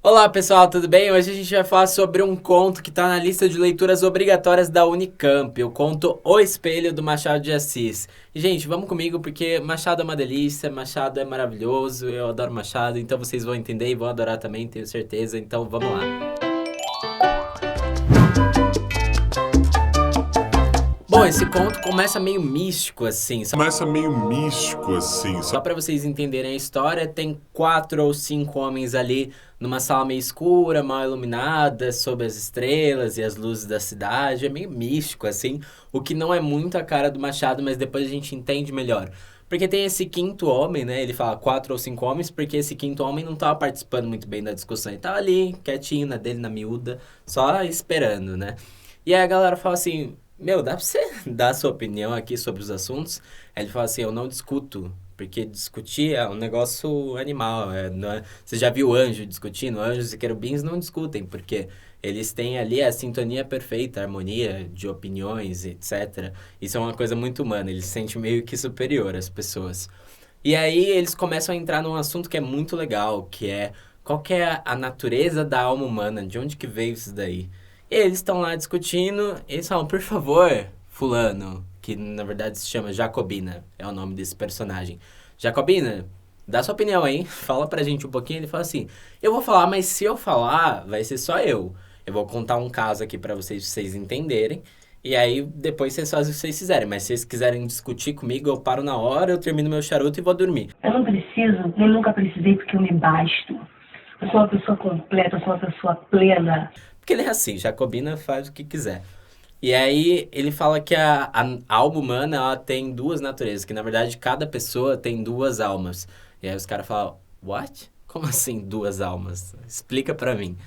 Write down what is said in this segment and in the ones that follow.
Olá pessoal, tudo bem? Hoje a gente vai falar sobre um conto que está na lista de leituras obrigatórias da Unicamp, o conto O Espelho do Machado de Assis. E, gente, vamos comigo porque Machado é uma delícia, Machado é maravilhoso, eu adoro Machado, então vocês vão entender e vão adorar também, tenho certeza, então vamos lá. Bom, esse conto começa meio místico assim, só para vocês entenderem a história, tem 4 ou 5 homens ali numa sala meio escura, mal iluminada, sob as estrelas e as luzes da cidade. É meio místico, assim, o que não é muito a cara do Machado, mas depois a gente entende melhor. Porque tem esse quinto homem, né? Ele fala 4 ou 5 homens, porque esse quinto homem não tava participando muito bem da discussão. Ele tava ali, quietinho, na dele, na miúda, só esperando, né? E aí a galera fala assim: Meu, dá pra você dar a sua opinião aqui sobre os assuntos? Aí ele fala assim: Eu não discuto, porque discutir é um negócio animal. Não é... Você já viu anjo discutindo? Anjos e querubins não discutem, porque eles têm ali a sintonia perfeita, a harmonia de opiniões, etc. Isso é uma coisa muito humana, eles se sentem meio que superior às pessoas. E aí eles começam a entrar num assunto que é muito legal, que é qual que é a natureza da alma humana, de onde que veio isso daí? E eles estão lá discutindo, e eles falam, por favor, fulano, que na verdade se chama Jacobina, é o nome desse personagem. Jacobina, dá sua opinião aí, fala pra gente um pouquinho. Ele fala assim, eu vou falar, mas se eu falar, vai ser só eu. Eu vou contar um caso aqui pra vocês entenderem. E aí, depois vocês fazem o que vocês quiserem. Mas se vocês quiserem discutir comigo, eu paro na hora, eu termino meu charuto e vou dormir. Eu não preciso, nem nunca precisei porque eu me basto. Eu sou uma pessoa completa, eu sou uma pessoa plena. Porque ele é assim, Jacobina faz o que quiser. E aí ele fala que a alma humana ela tem duas naturezas, que na verdade cada pessoa tem duas almas. E aí os caras falam, what? Como assim duas almas? Explica pra mim.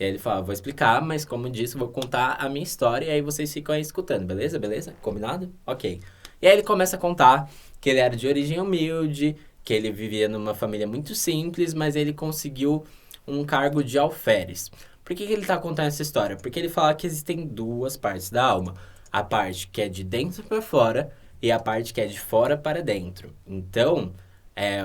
E aí ele fala, vou explicar, mas como eu disse, vou contar a minha história e aí vocês ficam aí escutando, beleza? Beleza? Combinado? Ok. E aí ele começa a contar que ele era de origem humilde, que ele vivia numa família muito simples, mas ele conseguiu um cargo de alferes. Por que ele está contando essa história? Porque ele fala que existem duas partes da alma. A parte que é de dentro para fora e a parte que é de fora para dentro. Então,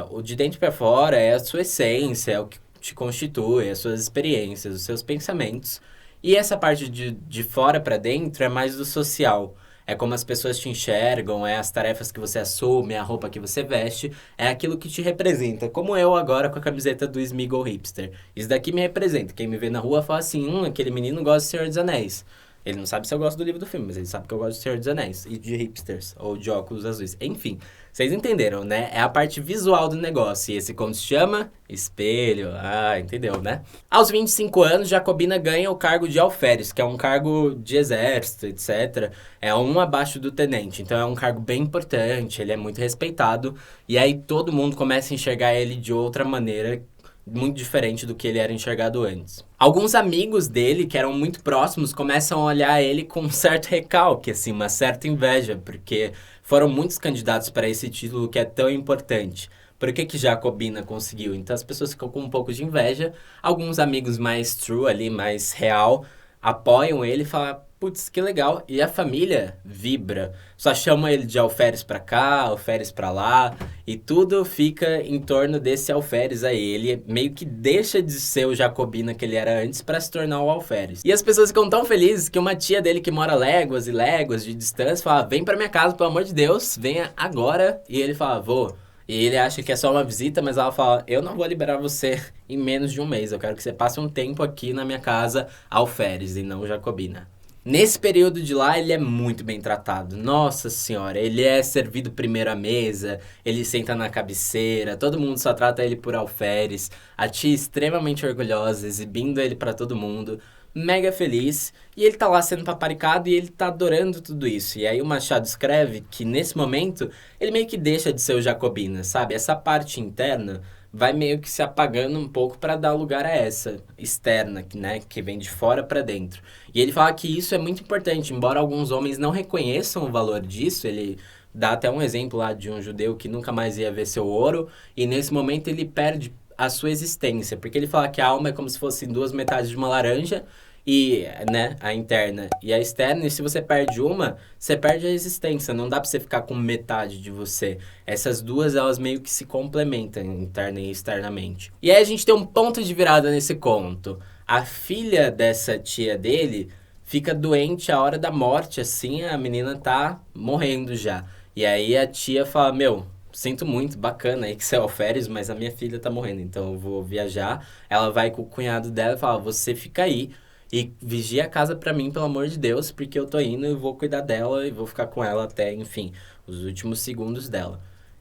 o de dentro para fora é a sua essência, é o que te constitui, as suas experiências, os seus pensamentos. E essa parte de fora para dentro é mais do social. É como as pessoas te enxergam, é as tarefas que você assume, é a roupa que você veste, é aquilo que te representa. Como eu agora com a camiseta do Smiggle Hipster. Isso daqui me representa. Quem me vê na rua fala assim, aquele menino gosta de Senhor dos Anéis. Ele não sabe se eu gosto do livro do filme, mas ele sabe que eu gosto de Senhor dos Anéis. E de hipsters, ou de óculos azuis. Enfim, vocês entenderam, né? É a parte visual do negócio. E esse como se chama? Espelho. Ah, entendeu, né? Aos 25 anos, Jacobina ganha o cargo de alferes, que é um cargo de exército, etc. É um abaixo do tenente. Então é um cargo bem importante, ele é muito respeitado. E aí todo mundo começa a enxergar ele de outra maneira, muito diferente do que ele era enxergado antes. Alguns amigos dele, que eram muito próximos, começam a olhar ele com um certo recalque, assim, uma certa inveja, porque foram muitos candidatos para esse título que é tão importante. Por que Jacobina conseguiu? Então as pessoas ficam com um pouco de inveja. Alguns amigos mais true ali, mais real, apoiam ele e falam, putz, que legal. E a família vibra. Só chama ele de alferes pra cá, alferes pra lá. E tudo fica em torno desse alferes aí. Ele meio que deixa de ser o Jacobina que ele era antes pra se tornar o alferes. E as pessoas ficam tão felizes que uma tia dele que mora léguas e léguas de distância fala, vem pra minha casa, pelo amor de Deus, venha agora. E ele fala, vou. E ele acha que é só uma visita, mas ela fala, eu não vou liberar você em menos de um mês. Eu quero que você passe um tempo aqui na minha casa, alferes, e não Jacobina. Nesse período de lá, ele é muito bem tratado. Nossa senhora, ele é servido primeiro à mesa, ele senta na cabeceira, todo mundo só trata ele por alferes. A tia extremamente orgulhosa, exibindo ele pra todo mundo, mega feliz. E ele tá lá sendo paparicado e ele tá adorando tudo isso. E aí o Machado escreve que nesse momento, ele meio que deixa de ser o Jacobina, sabe? Essa parte interna vai meio que se apagando um pouco para dar lugar a essa externa, né, que vem de fora para dentro. E ele fala que isso é muito importante, embora alguns homens não reconheçam o valor disso, ele dá até um exemplo lá de um judeu que nunca mais ia ver seu ouro, e nesse momento ele perde a sua existência, porque ele fala que a alma é como se fossem duas metades de uma laranja, e, né, a interna e a externa, e se você perde uma, você perde a existência, não dá pra você ficar com metade de você. Essas duas, elas meio que se complementam, interna e externamente. E aí a gente tem um ponto de virada nesse conto. A filha dessa tia dele fica doente a hora da morte, assim, a menina tá morrendo já. E aí a tia fala, meu, sinto muito, bacana aí que você é alferes, mas a minha filha tá morrendo, então eu vou viajar. Ela vai com o cunhado dela e fala, você fica aí e vigia a casa pra mim, pelo amor de Deus, porque eu tô indo e vou cuidar dela e vou ficar com ela até, enfim, os últimos segundos dela.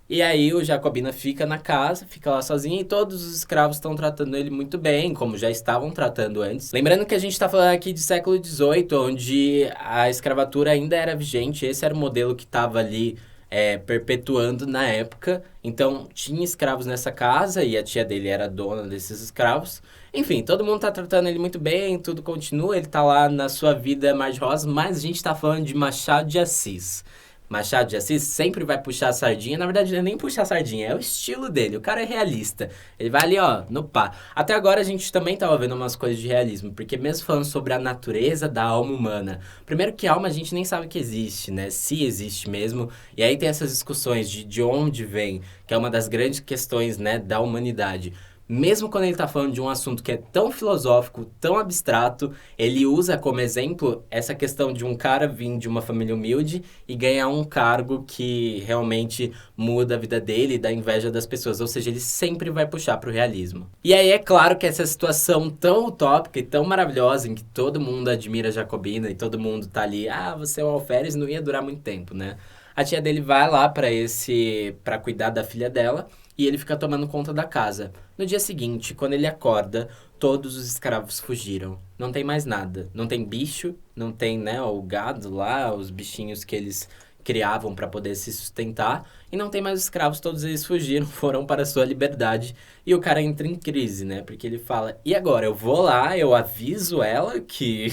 E aí o Jacobina fica na casa, fica lá sozinho e todos os escravos estão tratando ele muito bem, como já estavam tratando antes. Lembrando que a gente está falando aqui de século XVIII, onde a escravatura ainda era vigente, esse era o modelo que estava ali perpetuando na época. Então tinha escravos nessa casa e a tia dele era dona desses escravos. Enfim, todo mundo tá tratando ele muito bem, tudo continua, ele tá lá na sua vida mais rosa, mas a gente tá falando de Machado de Assis. Machado de Assis sempre vai puxar a sardinha. Na verdade, não é nem puxar a sardinha, é o estilo dele. O cara é realista. Ele vai ali, ó, no pá. Até agora a gente também tava vendo umas coisas de realismo, porque mesmo falando sobre a natureza da alma humana, primeiro que alma a gente nem sabe que existe, né? Se existe mesmo. E aí tem essas discussões de onde vem, que é uma das grandes questões, né, da humanidade. Mesmo quando ele tá falando de um assunto que é tão filosófico, tão abstrato, ele usa como exemplo essa questão de um cara vir de uma família humilde e ganhar um cargo que realmente muda a vida dele e dá inveja das pessoas. Ou seja, ele sempre vai puxar pro realismo. E aí é claro que essa situação tão utópica e tão maravilhosa, em que todo mundo admira Jacobina e todo mundo tá ali, ah, você é o alferes, não ia durar muito tempo, né? A tia dele vai lá para cuidar da filha dela e ele fica tomando conta da casa. No dia seguinte, quando ele acorda, todos os escravos fugiram. Não tem mais nada. Não tem bicho, não tem, né, o gado lá, os bichinhos que eles criavam para poder se sustentar. E não tem mais escravos, todos eles fugiram, foram para a sua liberdade. E o cara entra em crise, né? Porque ele fala, e agora? Eu vou lá, eu aviso ela que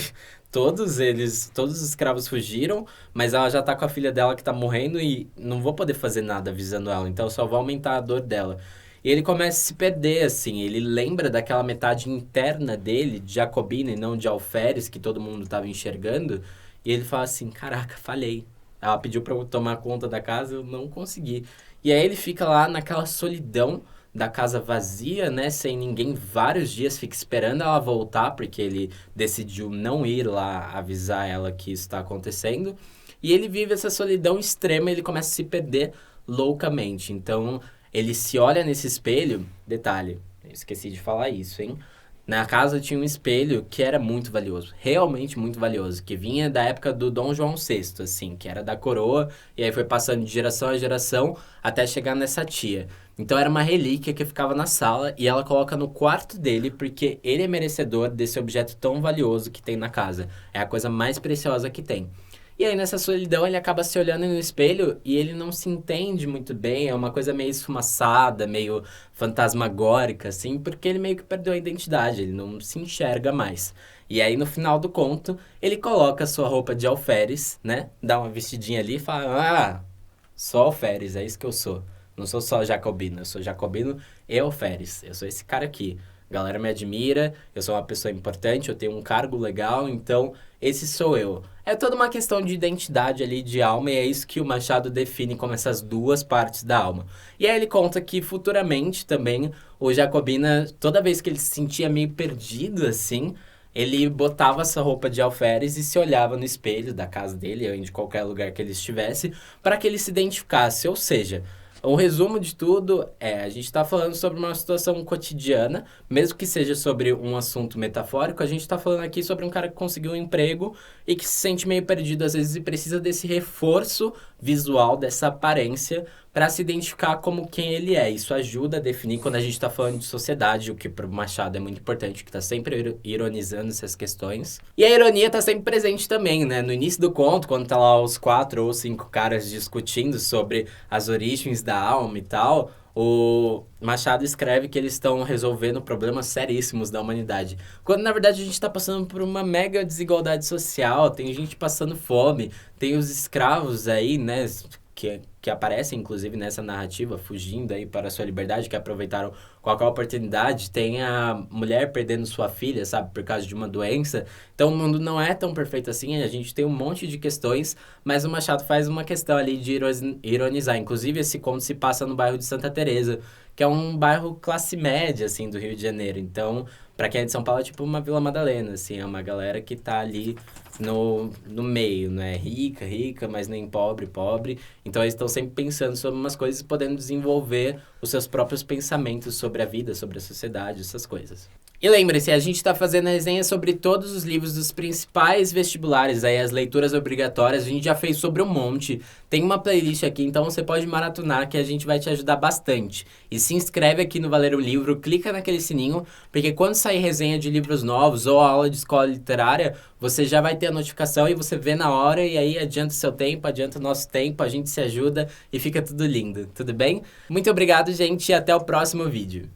todos os escravos fugiram, mas ela já tá com a filha dela que tá morrendo e não vou poder fazer nada avisando ela, então só vou aumentar a dor dela. E ele começa a se perder, assim, ele lembra daquela metade interna dele, de Jacobina e não de Alferes, que todo mundo tava enxergando, e ele fala assim, caraca, falhei. Ela pediu pra eu tomar conta da casa, eu não consegui. E aí ele fica lá naquela solidão da casa vazia, né, sem ninguém, vários dias, fica esperando ela voltar, porque ele decidiu não ir lá avisar ela que isso está acontecendo. E ele vive essa solidão extrema, ele começa a se perder loucamente. Então, ele se olha nesse espelho, detalhe, eu esqueci de falar isso, hein? Na casa tinha um espelho que era muito valioso, realmente muito valioso, que vinha da época do Dom João VI, assim, que era da coroa, e aí foi passando de geração a geração até chegar nessa tia. Então era uma relíquia que ficava na sala e ela coloca no quarto dele porque ele é merecedor desse objeto tão valioso que tem na casa. É a coisa mais preciosa que tem. E aí nessa solidão ele acaba se olhando no espelho e ele não se entende muito bem, é uma coisa meio esfumaçada, meio fantasmagórica, assim, porque ele meio que perdeu a identidade, ele não se enxerga mais. E aí no final do conto, ele coloca a sua roupa de alferes, né? Dá uma vestidinha ali e fala, ah, sou alferes, é isso que eu sou. Não sou só jacobino, eu sou jacobino e alferes, eu sou esse cara aqui. A galera me admira, eu sou uma pessoa importante, eu tenho um cargo legal, então esse sou eu. É toda uma questão de identidade ali, de alma, e é isso que o Machado define como essas duas partes da alma. E aí ele conta que futuramente também o Jacobina, toda vez que ele se sentia meio perdido assim, ele botava essa roupa de alferes e se olhava no espelho da casa dele, ou de qualquer lugar que ele estivesse, para que ele se identificasse, ou seja... O resumo de tudo a gente está falando sobre uma situação cotidiana, mesmo que seja sobre um assunto metafórico, a gente está falando aqui sobre um cara que conseguiu um emprego e que se sente meio perdido às vezes e precisa desse reforço visual, dessa aparência, para se identificar como quem ele é. Isso ajuda a definir quando a gente está falando de sociedade, o que para o Machado é muito importante, que está sempre ironizando essas questões. E a ironia está sempre presente também, né? No início do conto, quando tá lá os 4 ou 5 caras discutindo sobre as origens da alma e tal, o Machado escreve que eles estão resolvendo problemas seríssimos da humanidade. Quando, na verdade, a gente está passando por uma mega desigualdade social, tem gente passando fome, tem os escravos aí, né, que que aparecem, inclusive, nessa narrativa, fugindo aí para a sua liberdade, que aproveitaram qualquer oportunidade. Tem a mulher perdendo sua filha, sabe, por causa de uma doença. Então, o mundo não é tão perfeito assim, a gente tem um monte de questões, mas o Machado faz uma questão ali de ironizar. Inclusive, esse conto se passa no bairro de Santa Teresa, que é um bairro classe média, assim, do Rio de Janeiro. Então, pra quem é de São Paulo, é tipo uma Vila Madalena, assim, é uma galera que tá ali no meio, né? Rica, mas nem pobre. Então, eles estão sempre pensando sobre umas coisas e podendo desenvolver os seus próprios pensamentos sobre a vida, sobre a sociedade, essas coisas. E lembre-se, a gente está fazendo a resenha sobre todos os livros dos principais vestibulares, aí as leituras obrigatórias, a gente já fez sobre um monte. Tem uma playlist aqui, então você pode maratonar que a gente vai te ajudar bastante. E se inscreve aqui no Valer o Livro, clica naquele sininho, porque quando sair resenha de livros novos ou aula de escola literária, você já vai ter a notificação e você vê na hora e aí adianta o seu tempo, adianta o nosso tempo, a gente se ajuda e fica tudo lindo, tudo bem? Muito obrigado, gente, e até o próximo vídeo.